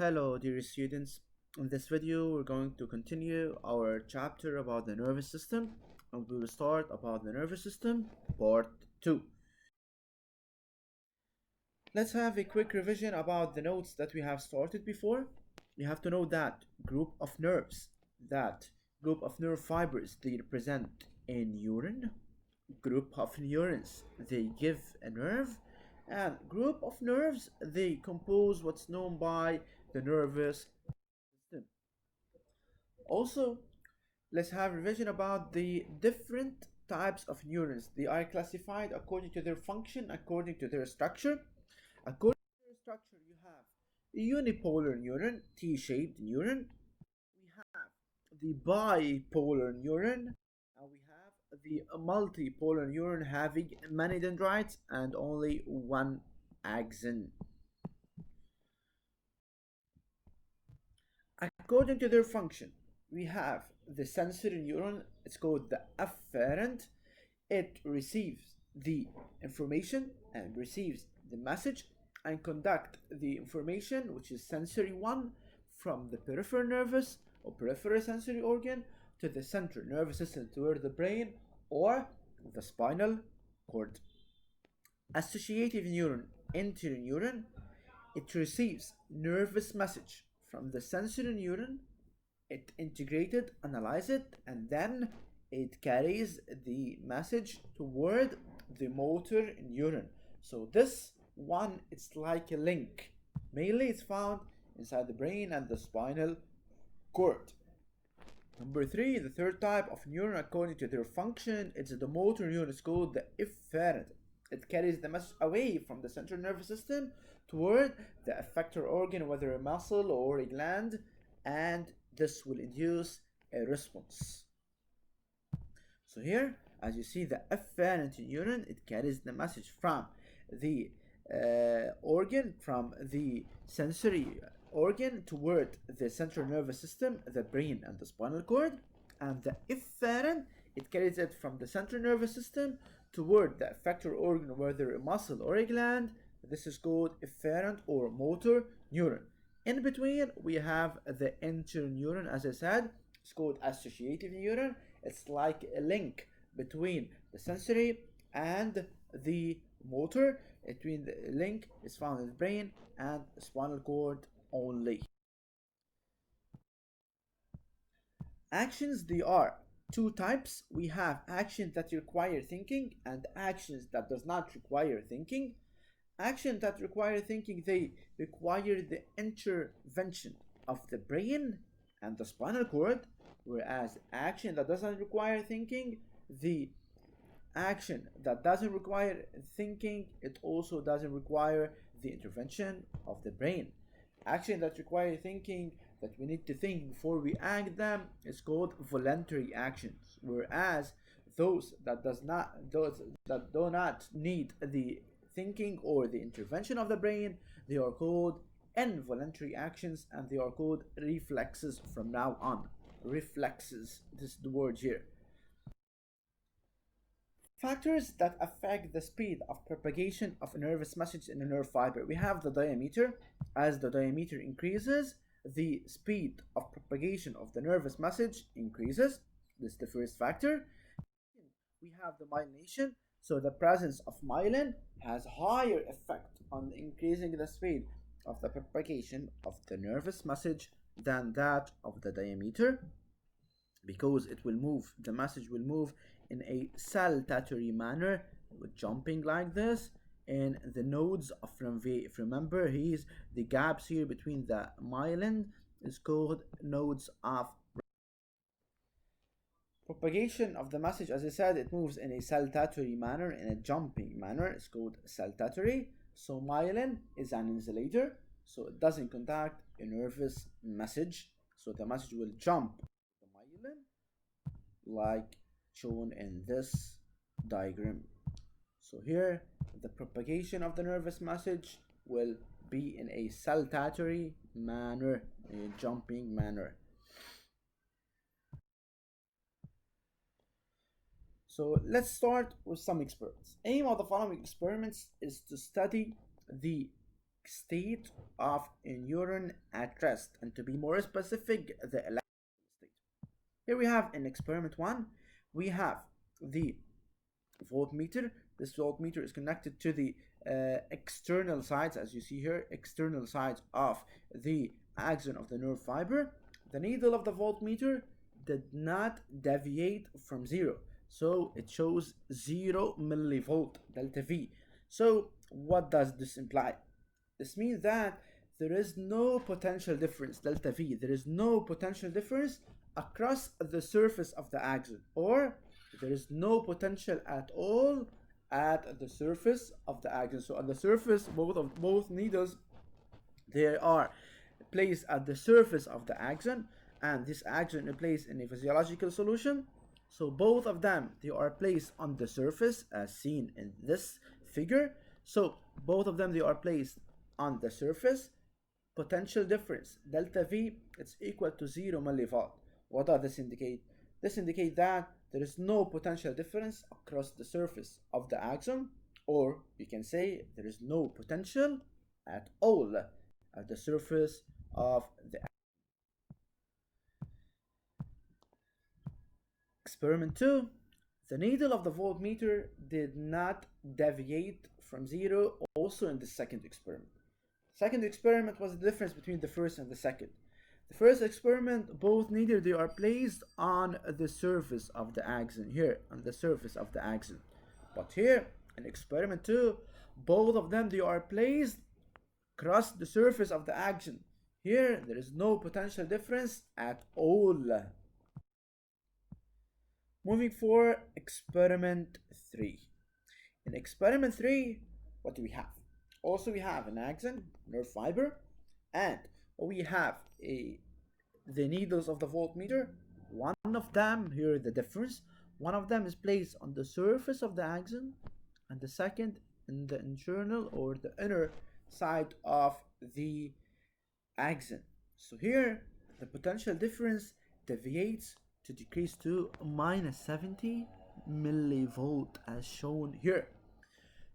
Hello, dear students. In this video, we're going to continue our chapter about the nervous system, and we will start about the nervous system, part 2. Let's have a quick revision about the notes that we have started before. You have to know that that group of nerve fibers, they represent a neuron, group of neurons, they give a nerve, and group of nerves, they compose what's known by the nervous system. Also, let's have revision about the different types of neurons. They are classified according to their function, according to their structure. According to their structure, you have a unipolar neuron, T-shaped neuron. We have the bipolar neuron, and we have the multipolar neuron having many dendrites and only one axon. According to their function, we have the sensory neuron, it's called the afferent. It receives the information and receives the message and conduct the information, which is sensory one, from the peripheral nervous or peripheral sensory organ to the central nervous system toward the brain or the spinal cord. Associative neuron, anterior neuron, it receives nervous message from the sensory neuron, it integrated, analyze it, and then it carries the message toward the motor neuron. So this one, it's like a link. Mainly it's found inside the brain and the spinal cord. Number 3, the third type of neuron according to their function, it's the motor neuron. It's called the efferent. It carries the message away from the central nervous system toward the effector organ, whether a muscle or a gland, and this will induce a response. So here, as you see, the efferent neuron, it carries the message from the organ, from the sensory organ toward the central nervous system, the brain and the spinal cord, and the efferent, it carries it from the central nervous system toward the effector organ, whether a muscle or a gland. This is called efferent or motor neuron. In between, we have the interneuron, as I said, it's called associative neuron. It's like a link between the sensory and the motor. Between the link is found in the brain and the spinal cord only. Actions, they are two types. We have actions that require thinking and actions that does not require thinking. Actions that require thinking, they require the intervention of the brain and the spinal cord, whereas action that doesn't require thinking, the action that doesn't require thinking, it also doesn't require the intervention of the brain. Action that require thinking, that we need to think before we act them, is called voluntary actions, whereas those that do not need the thinking or the intervention of the brain, they are called involuntary actions, and they are called reflexes from now on. Reflexes, this is the word here. Factors that affect the speed of propagation of a nervous message in a nerve fiber. We have the diameter. As the diameter increases, the speed of propagation of the nervous message increases. This is the first factor. We have the myelination. So the presence of myelin has higher effect on increasing the speed of the propagation of the nervous message than that of the diameter, because it will move, the message will move in a saltatory manner, with jumping like this, and the nodes of Ranvier, if you remember, he's the gaps here between the myelin is called nodes of propagation of the message. As I said, it moves in a saltatory manner, in a jumping manner. It's called saltatory. So myelin is an insulator, so it doesn't conduct a nervous message. So the message will jump the myelin like shown in this diagram. So here, the propagation of the nervous message will be in a saltatory manner, a jumping manner. So let's start with some experiments. Aim of the following experiments is to study the state of a neuron at rest, and to be more specific, the electrical state. Here we have in experiment 1, we have the voltmeter. This voltmeter is connected to the external sides, as you see here, external sides of the axon of the nerve fiber. The needle of the voltmeter did not deviate from zero, so it shows 0 millivolt delta V. So what does this imply? This means that there is no potential difference delta V. There is no potential difference across the surface of the axon, or there is no potential at all at the surface of the axon. So at the surface, both needles, they are placed at the surface of the axon, and this axon is placed in a physiological solution. So both of them, they are placed on the surface as seen in this figure. So both of them, they are placed on the surface. Potential difference delta V, it's equal to 0 millivolt. What does this indicate? This indicates that there is no potential difference across the surface of the axon, or you can say there is no potential at all at the surface of the axon. Experiment 2, the needle of the voltmeter did not deviate from zero also in the second experiment. Second experiment was the difference between the first and the second. The first experiment, both needles, they are placed on the surface of the axon, here on the surface of the axon. But here in experiment 2, both of them, they are placed across the surface of the axon. Here there is no potential difference at all. Moving for experiment 3. In experiment 3, what do we have? Also, we have an axon, nerve fiber, and we have the needles of the voltmeter. One of them, here the difference, one of them is placed on the surface of the axon, and the second in the internal or the inner side of the axon. So here, the potential difference deviates to decrease to minus 70 millivolt as shown here.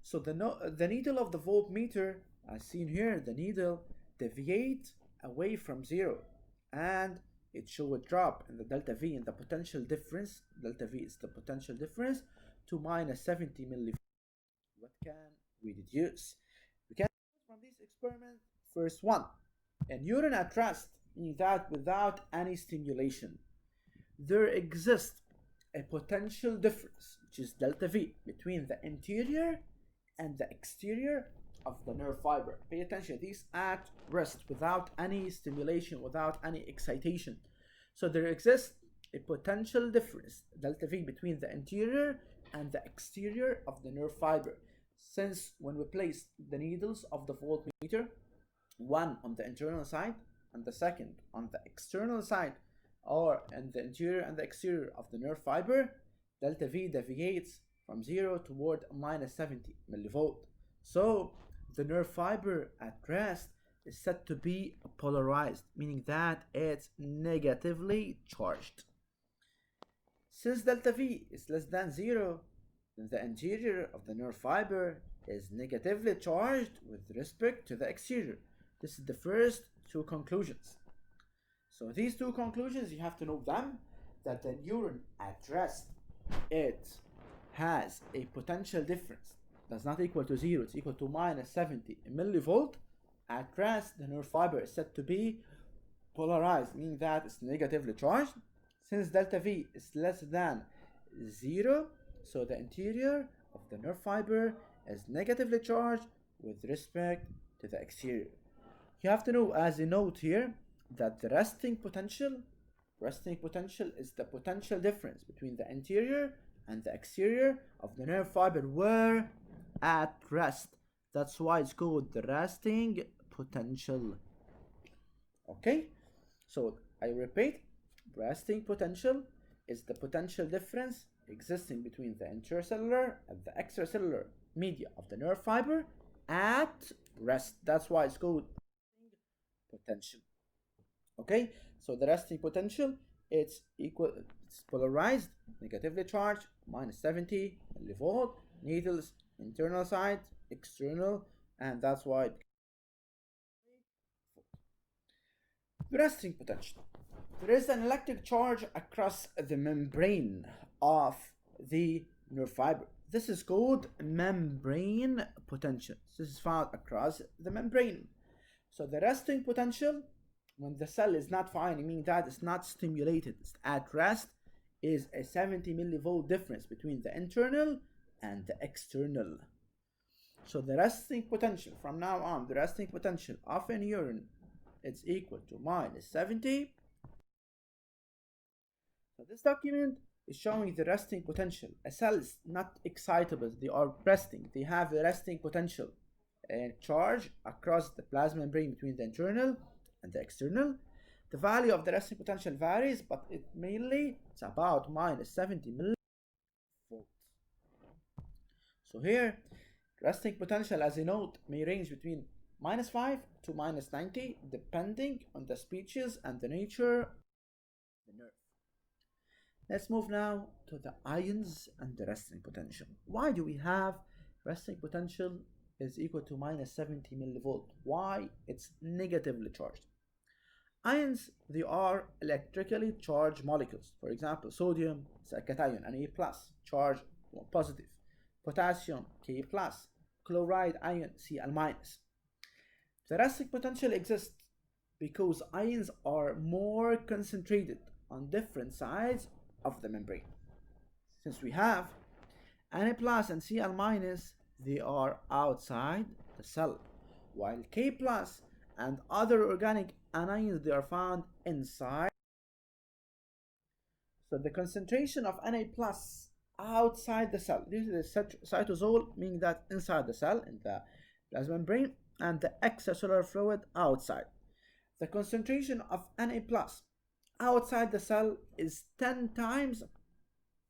So the needle of the voltmeter, as seen here, the needle deviates away from zero, and it shows a drop in the delta V in the potential difference. Delta V is the potential difference to minus 70 millivolts. What can we deduce? We can deduce from this experiment, first one, a neuron at rest, meaning that without any stimulation, there exists a potential difference, which is delta V, between the interior and the exterior of the nerve fiber. Pay attention, these at rest without any stimulation, without any excitation. So there exists a potential difference, delta V, between the interior and the exterior of the nerve fiber. Since when we place the needles of the voltmeter, one on the internal side and the second on the external side, or in the interior and the exterior of the nerve fiber, delta V deviates from 0 toward minus 70 millivolt. So the nerve fiber at rest is said to be polarized, meaning that it's negatively charged. Since delta V is less than 0, then the interior of the nerve fiber is negatively charged with respect to the exterior. This is the first two conclusions. So these two conclusions, you have to know them, that the neuron at rest, it has a potential difference that's not equal to 0, it's equal to minus 70 millivolt. At rest, the nerve fiber is said to be polarized, meaning that it's negatively charged. Since delta V is less than 0, so the interior of the nerve fiber is negatively charged with respect to the exterior. You have to know as a note here that the resting potential is the potential difference between the interior and the exterior of the nerve fiber where at rest. That's why it's called the resting potential. Okay, so I repeat, resting potential is the potential difference existing between the intracellular and the extracellular media of the nerve fiber at rest. That's why it's called potential. Okay, so the resting potential, it's polarized, negatively charged, minus 70 millivolt, needles internal side, external, and that's why it Resting potential. There is an electric charge across the membrane of the nerve fiber. This is called membrane potential. This is found across the membrane. So the resting potential, when the cell is not firing, meaning that it's not stimulated, it's at rest, is a 70 millivolt difference between the internal and the external. So the resting potential, from now on, the resting potential of a neuron is equal to minus 70. So this document is showing the resting potential. A cell is not excitable, they are resting. They have a resting potential and charge across the plasma membrane between the internal and the external. The value of the resting potential varies, but it's about minus 70 millivolts. So here, resting potential, as you note, may range between minus 5 to minus 90, depending on the species and the nature of the nerve. Let's move now to the ions and the resting potential. Why do we have resting potential is equal to minus 70 millivolt? Why? It's negatively charged. Ions, they are electrically charged molecules. For example, sodium is a cation, an A+, charge positive. Potassium, K+. Chloride ion, Cl-. The resting potential exists because ions are more concentrated on different sides of the membrane. Since we have Na+ and Cl-, they are outside the cell, while K+ and other organic anions, they are found inside. So the concentration of Na+ outside the cell, this is the cytosol, meaning that inside the cell, in the plasma membrane, and the extracellular fluid outside. The concentration of Na+ outside the cell is 10 times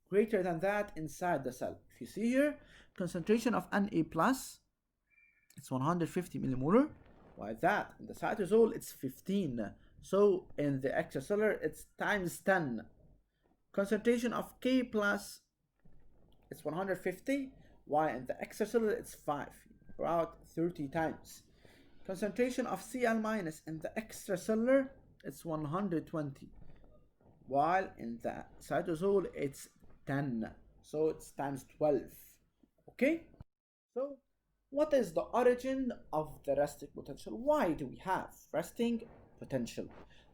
greater than that inside the cell. If you see here, concentration of Na+, it's 150 millimolar, while that in the cytosol it's 15. So in the extracellular it's times 10. Concentration of K+, it's 150, while in the extracellular it's 5, about 30 times. Concentration of Cl- in the extracellular it's 120, while in the cytosol it's 10, so it's times 12. Okay, so what is the origin of the resting potential? Why do we have resting potential?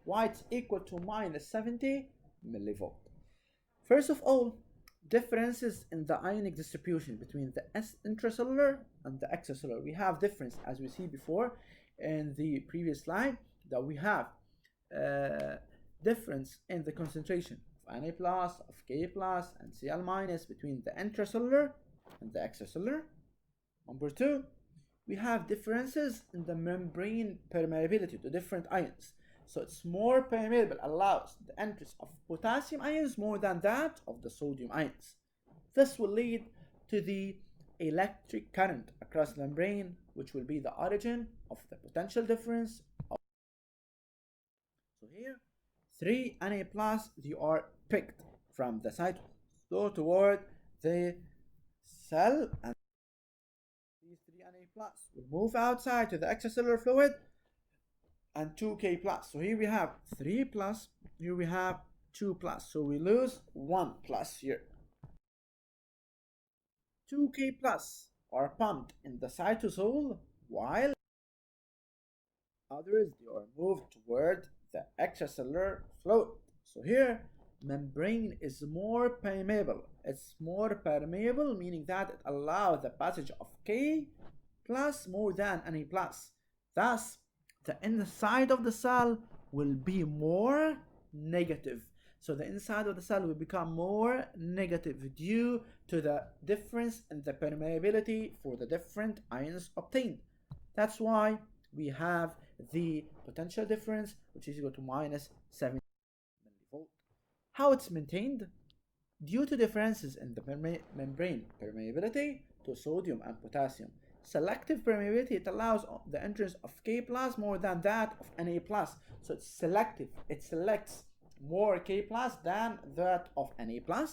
Why it's equal to minus 70 millivolt? First of all, differences in the ionic distribution between the intracellular and the extracellular. We have difference, as we see before in the previous slide, that we have difference in the concentration of Na+, of K+, and Cl- between the intracellular and the extracellular. Number two, we have differences in the membrane permeability to different ions. So it's more permeable, allows the entrance of potassium ions more than that of the sodium ions. This will lead to the electric current across the membrane, which will be the origin of the potential difference. So here, 3 Na+, they are picked from the cytosol toward the cell, and these 3 Na+ will move outside to the extracellular fluid, and 2K+. So here we have 3+, here we have 2+. So we lose 1+ here. 2K+ are pumped in the cytosol, while others, they are moved toward the extracellular fluid. So here, membrane is more permeable. It's more permeable, meaning that it allows the passage of K+ more than Na+. Thus, the inside of the cell will be more negative. So the inside of the cell will become more negative due to the difference in the permeability for the different ions obtained. That's why we have the potential difference, which is equal to minus 70 millivolt. How it's maintained? Due to differences in the membrane permeability to sodium and potassium. Selective permeability, it allows the entrance of K+ more than that of Na+. So it's selective. It selects more K+ than that of Na+.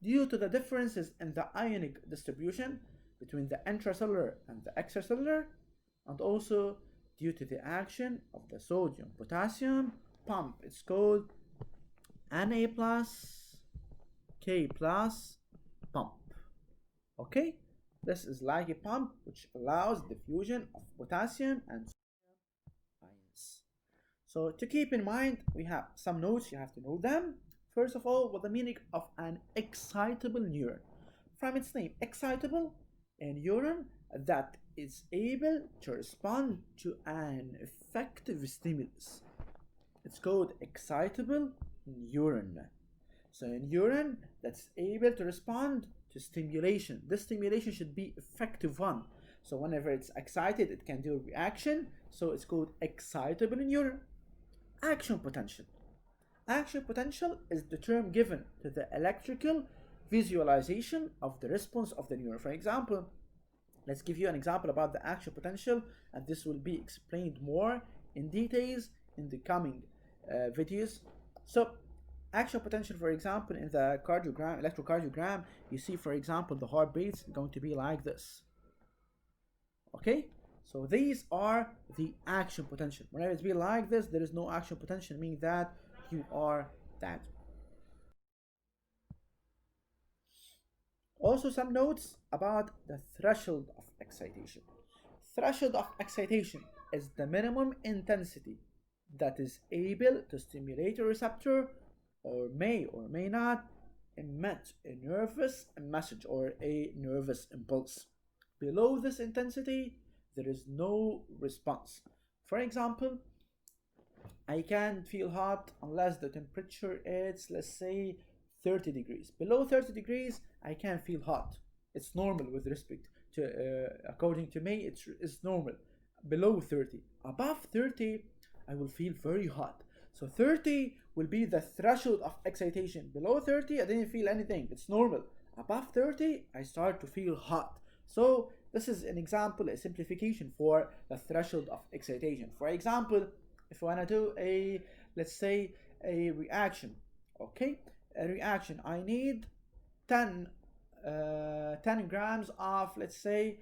Due to the differences in the ionic distribution between the intracellular and the extracellular, and also due to the action of the sodium potassium pump. It's called Na plus K plus pump. Okay, this is like a pump which allows the fusion of potassium and sodium ions. So to keep in mind, we have some notes, you have to know them. First of all, what the meaning of an excitable neuron? From its name, excitable, a neuron that is able to respond to an effective stimulus. It's called excitable neuron. So a neuron that's able to respond to stimulation. This stimulation should be effective one. So whenever it's excited, it can do a reaction. So it's called excitable neuron. Action potential. Action potential is the term given to the electrical visualization of the response of the neuron. For example, let's give you an example about the action potential, and this will be explained more in details in the coming videos. So action potential, for example, in the cardiogram, electrocardiogram, you see, for example, the heartbeat is going to be like this. Okay, so these are the action potential. Whenever it's be like this, there is no action potential, meaning that you are dead. Also, some notes about the threshold of excitation. Threshold of excitation is the minimum intensity that is able to stimulate a receptor or may not emit a nervous message or a nervous impulse. Below this intensity, there is no response. For example, I can't feel hot unless the temperature is, let's say, 30 degrees. Below 30 degrees, I can't feel hot. It's normal with respect to, according to me, it's normal. Below 30. Above 30, I will feel very hot. So 30 will be the threshold of excitation. Below 30, I didn't feel anything. It's normal. Above 30, I start to feel hot. So this is an example, a simplification for the threshold of excitation. For example, if I want to do a, let's say, a reaction, okay? A reaction, I need 10 grams of, let's say,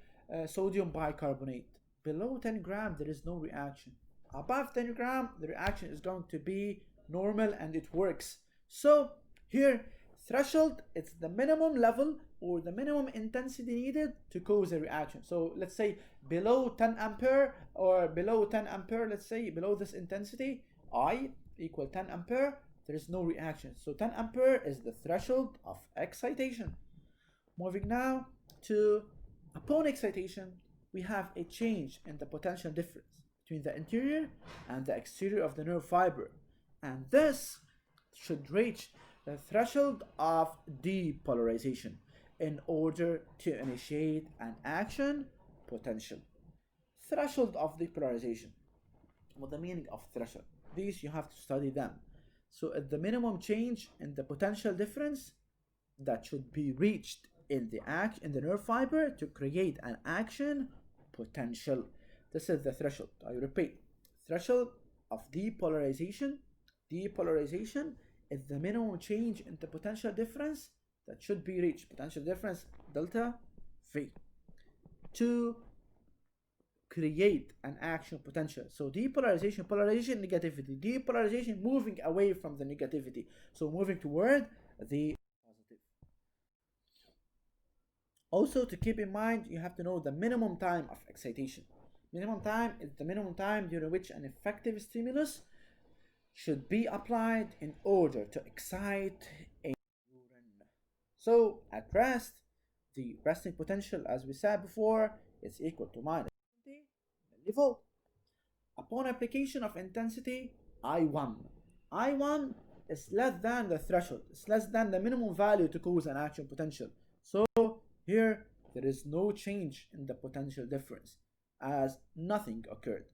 sodium bicarbonate. Below 10 grams, there is no reaction. Above 10 grams, the reaction is going to be normal and it works. So here, threshold, it's the minimum level or the minimum intensity needed to cause a reaction. So let's say below 10 ampere or below 10 ampere, let's say below this intensity, I equal 10 ampere, there is no reaction. So 10 ampere is the threshold of excitation. Moving now to upon excitation, we have a change in the potential difference between the interior and the exterior of the nerve fiber. And this should reach the threshold of depolarization in order to initiate an action potential. Threshold of depolarization. What the meaning of threshold? These you have to study them. So at the minimum change in the potential difference that should be reached in the nerve fiber to create an action potential. This is the threshold. I repeat, threshold of depolarization. Depolarization is the minimum change in the potential difference that should be reached. Potential difference delta V to create an action potential. So depolarization, polarization, negativity. Depolarization, moving away from the negativity. So moving toward the positive. Also, to keep in mind, you have to know the minimum time of excitation. Minimum time is the minimum time during which an effective stimulus should be applied in order to excite a neuron. So at rest, the resting potential, as we said before, is equal to minus 20 millivolt. Upon application of intensity I1, I1 is less than the threshold, it's less than the minimum value to cause an action potential. So here there is no change in the potential difference as nothing occurred.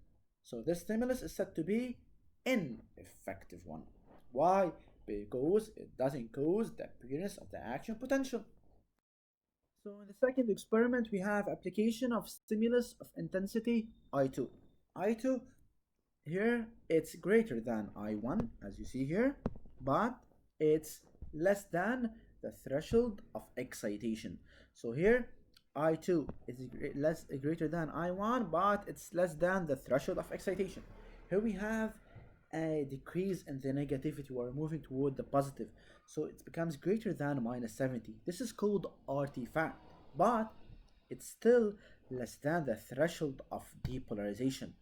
So this stimulus is said to be ineffective one. Why? Because it doesn't cause the appearance of the action potential. So in the second experiment, we have application of stimulus of intensity I2. I2, here it's greater than I1, as you see here, but it's less than the threshold of excitation. So here I2 is greater than I1, but it's less than the threshold of excitation. Here we have a decrease in the negativity. We're moving toward the positive. So it becomes greater than minus 70. This is called artifact, but it's still less than the threshold of depolarization.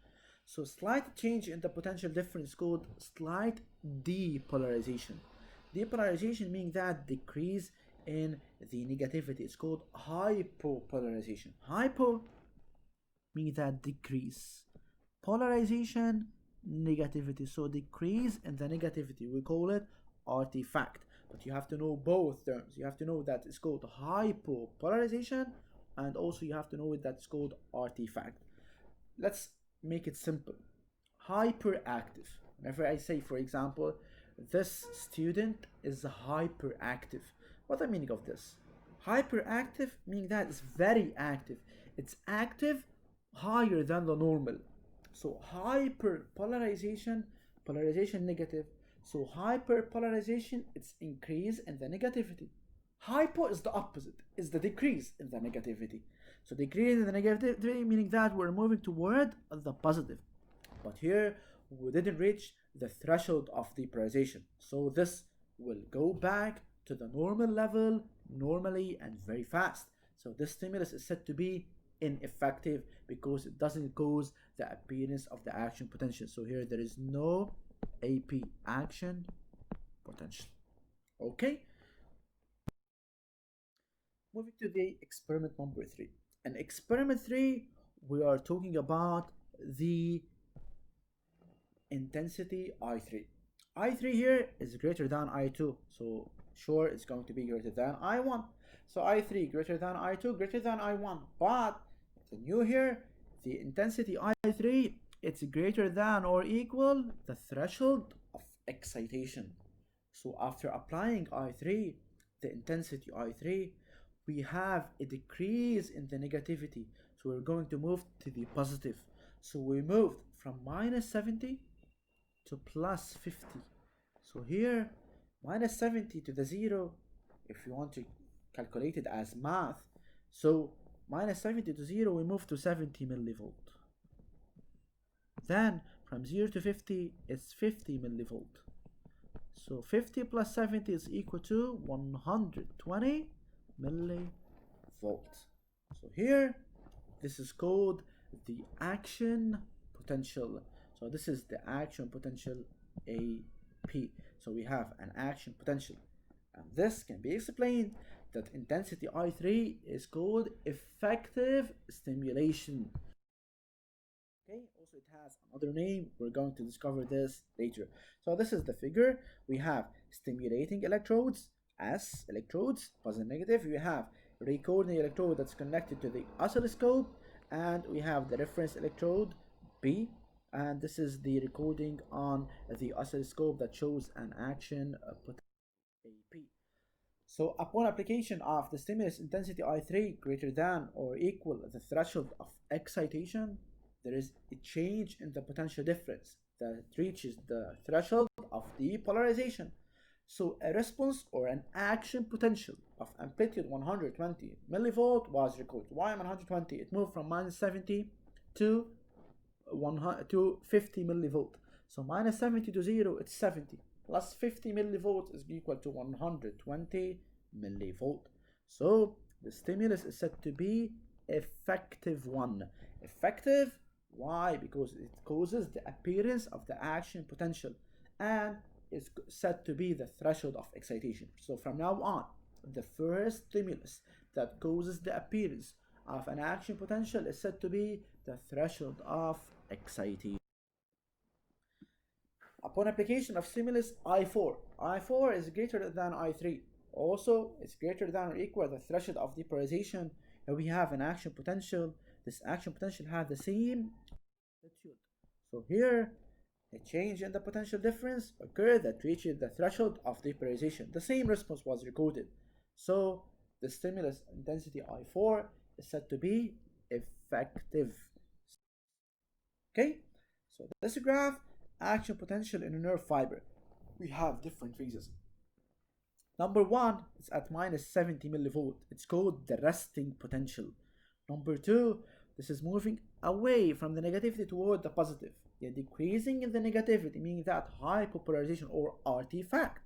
So slight change in the potential difference is called slight depolarization. Depolarization means that decrease in the negativity is called hypopolarization. Hypo means that decrease. Polarization, negativity. So decrease in the negativity. We call it artifact. But you have to know both terms. You have to know that it's called hypopolarization, and also you have to know that it's called artifact. Let's make it simple. Hyperactive. Whenever I say, for example, this student is hyperactive. What the meaning of this? Hyperactive meaning that it's very active. It's active higher than the normal. So hyperpolarization, polarization negative. So hyperpolarization, it's increase in the negativity. Hypo is the opposite, is the decrease in the negativity. So decrease in the negativity meaning that we're moving toward the positive. But here we didn't reach the threshold of depolarization. So this will go back to the normal level normally and very fast. So this stimulus is said to be ineffective because it doesn't cause the appearance of the action potential. So here there is no AP action potential. Okay. Moving to the experiment number 3. In experiment 3, we are talking about the intensity I3. I3 here is greater than I2, so sure it's going to be greater than I1. So I3 greater than I2, greater than I1. But the new here, the intensity I3, it's greater than or equal the threshold of excitation. So after applying I3, the intensity I3, we have a decrease in the negativity. So we're going to move to the positive. So we moved from minus 70 to plus 50. So here, minus 70 to the 0, if you want to calculate it as math. So minus 70 to 0, we move to 70 millivolt. Then from 0 to 50, it's 50 millivolt. So 50 plus 70 is equal to 120 millivolt. So here, this is called the action potential. So this is the action potential AP. So we have an action potential. And this can be explained that intensity I3 is called effective stimulation. Okay, also it has another name. We're going to discover this later. So this is the figure. We have stimulating electrodes, S electrodes, positive and negative. We have recording electrode that's connected to the oscilloscope, and we have the reference electrode, B, and this is the recording on the oscilloscope that shows an action potential AP. So upon application of the stimulus intensity I3 greater than or equal the threshold of excitation, there is a change in the potential difference that reaches the threshold of depolarization. So a response or an action potential of amplitude 120 millivolt was recorded. Why 120? It moved from minus 70 to 50 millivolt. So minus 70 to 0, it's 70. Plus 50 millivolt is equal to 120 millivolt. So the stimulus is said to be effective one. Effective, why? Because it causes the appearance of the action potential and is said to be the threshold of excitation. So from now on, the first stimulus that causes the appearance of an action potential is said to be the threshold of excitation. Upon application of stimulus I4, I4 is greater than I3. Also, it's greater than or equal the threshold of depolarization. And we have an action potential. This action potential has the same amplitude. So here, a change in the potential difference occurred that reaches the threshold of depolarization. The same response was recorded. So the stimulus intensity I4 is said to be effective. Okay, so this graph, action potential in a nerve fiber. We have different phases. Number 1 is at minus 70 millivolt. It's called the resting potential. Number 2, this is moving away from the negativity toward the positive. They're decreasing in the negativity, meaning that hypopolarization or artifact.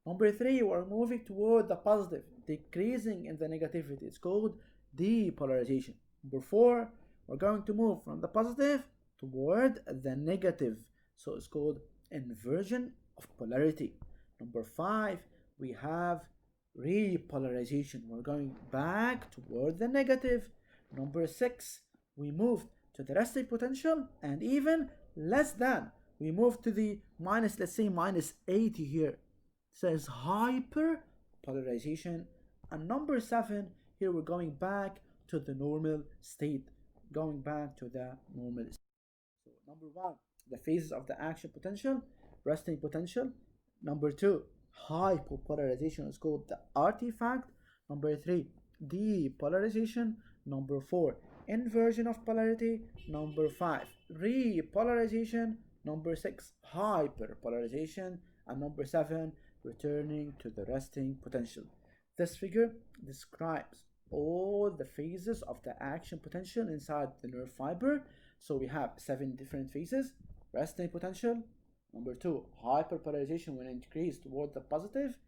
Number 3, we're moving toward the positive, decreasing in the negativity. It's called depolarization. Number 4, we're going to move from the positive toward the negative. So it's called inversion of polarity. Number 5, we have repolarization. We're going back toward the negative. Number 6, we moved to the resting potential, and even less than, we moved to the minus, let's say minus 80 here. It says hyperpolarization. And number 7, here we're going back to the normal state. Going back to the normal state. So number 1, the phases of the action potential, resting potential. Number 2, hypopolarization is called the artifact. Number 3, depolarization. Number 4, inversion of polarity. Number 5, repolarization. Number 6, hyperpolarization. And number 7, returning to the resting potential. This figure describes all the phases of the action potential inside the nerve fiber. So we have 7 different phases. Resting potential. Number 2, hyperpolarization when it increases toward the positive.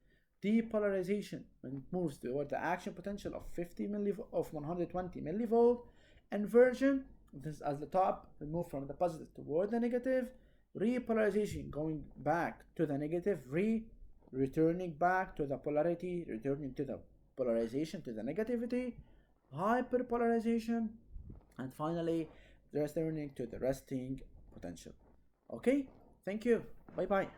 Depolarization when it moves toward the action potential of 120 millivolt. Inversion, this is at the top, we move from the positive toward the negative. Repolarization, going back to the negative. Returning back to the polarity, returning to the polarization, to the negativity. Hyperpolarization, and finally returning to the resting potential. Okay, thank you. Bye bye.